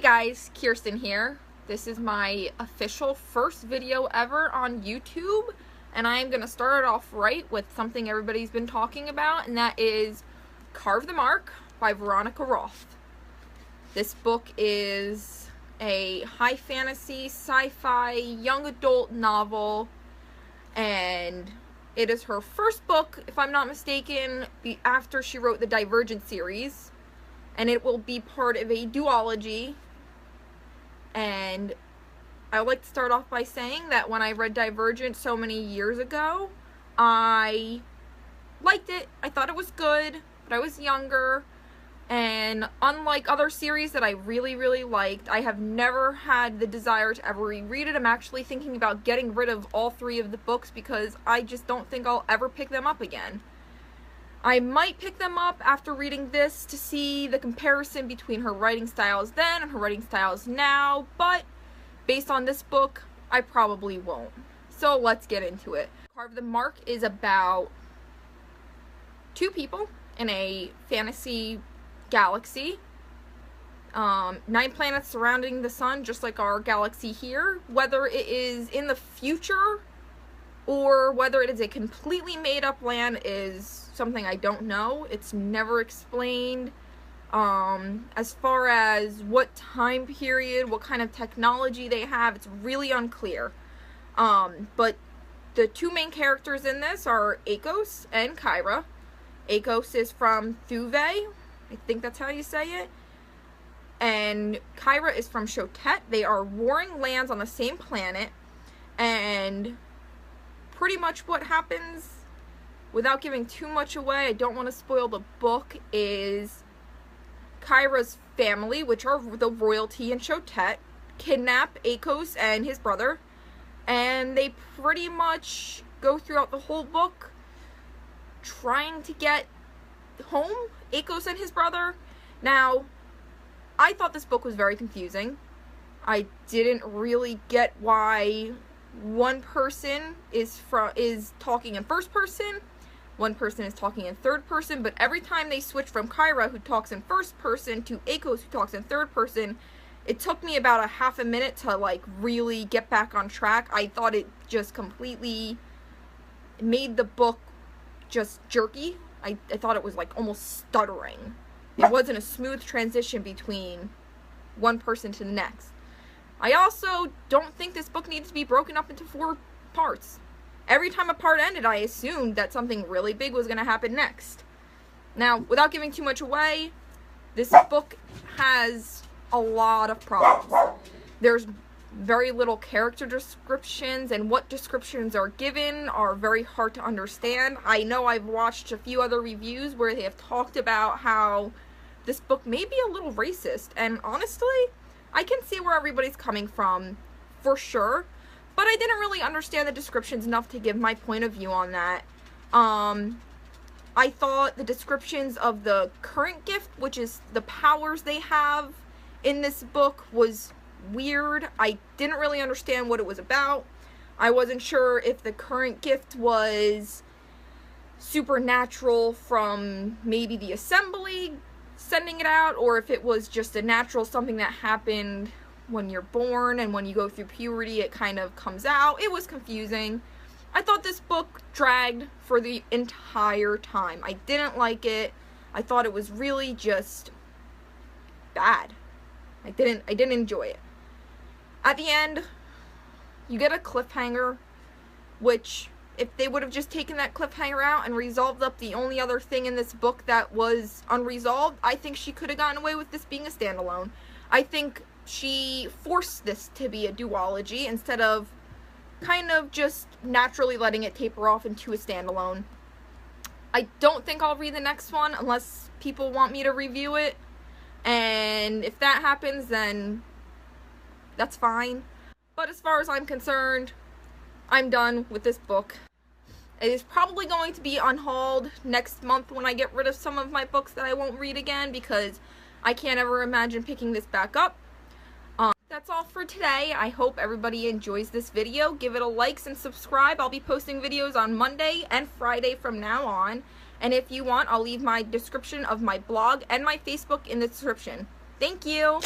guys, Kirsten here. This is my official first video ever on YouTube, and I am going to start it off right with something everybody's been talking about, and that is Carve the Mark by Veronica Roth. This book is a high fantasy, sci-fi, young adult novel, and it is her first book, if I'm not mistaken, after she wrote the Divergent series. And it will be part of a duology. And I would like to start off by saying that when I read Divergent so many years ago, I liked it. I thought it was good, but I was younger. And unlike other series that I really liked, I have never had the desire to ever reread it. I'm actually thinking about getting rid of all 3 of the books because I just don't think I'll ever pick them up again. I might pick them up after reading this to see the comparison between her writing styles then and her writing styles now, but based on this book, I probably won't. So let's get into it. Carve the Mark is about 2 people in a fantasy galaxy. 9 planets surrounding the sun, just like our galaxy here. Whether it is in the future or whether it is a completely made-up land is something I don't know. It's never explained. As far as what time period, what kind of technology they have, it's really unclear. But the 2 main characters in this are Akos and Kyra. Akos is from Thuve, I think that's how you say it. And Kyra is from Shotet. They are warring lands on the same planet. And pretty much what happens, without giving too much away, I don't want to spoil the book, is Kyra's family, which are the royalty in Shotet, kidnap Akos and his brother, and they pretty much go throughout the whole book trying to get home, Akos and his brother. Now, I thought this book was very confusing. I didn't really get why one person is talking in first person, one person is talking in third person, but every time they switch from Kyra, who talks in first person, to Akos, who talks in third person, it took me about a half a minute to like really get back on track. I thought it just completely made the book just jerky. I thought it was like almost stuttering. It wasn't a smooth transition between one person to the next. I also don't think this book needs to be broken up into 4 parts. Every time a part ended, I assumed that something really big was going to happen next. Now, without giving too much away, this book has a lot of problems. There's very little character descriptions, and what descriptions are given are very hard to understand. I know I've watched a few other reviews where they have talked about how this book may be a little racist, and honestly, I can see where everybody's coming from, for sure, but I didn't really understand the descriptions enough to give my point of view on that. I thought the descriptions of the current gift, which is the powers they have in this book, was weird. I didn't really understand what it was about. I wasn't sure if the current gift was supernatural from maybe the assembly sending it out, or if it was just a natural something that happened when you're born and when you go through puberty it kind of comes out. It was confusing. I thought this book dragged for the entire time. I didn't like it. I thought it was really just bad. I didn't enjoy it. At the end, you get a cliffhanger, which if they would have just taken that cliffhanger out and resolved up the only other thing in this book that was unresolved, I think she could have gotten away with this being a standalone. I think she forced this to be a duology instead of kind of just naturally letting it taper off into a standalone. I don't think I'll read the next one unless people want me to review it, and if that happens, then that's fine. But as far as I'm concerned, I'm done with this book. It is probably going to be unhauled next month when I get rid of some of my books that I won't read again, because I can't ever imagine picking this back up. That's all for today. I hope everybody enjoys this video. Give it a like and subscribe. I'll be posting videos on Monday and Friday from now on. And if you want, I'll leave my description of my blog and my Facebook in the description. Thank you!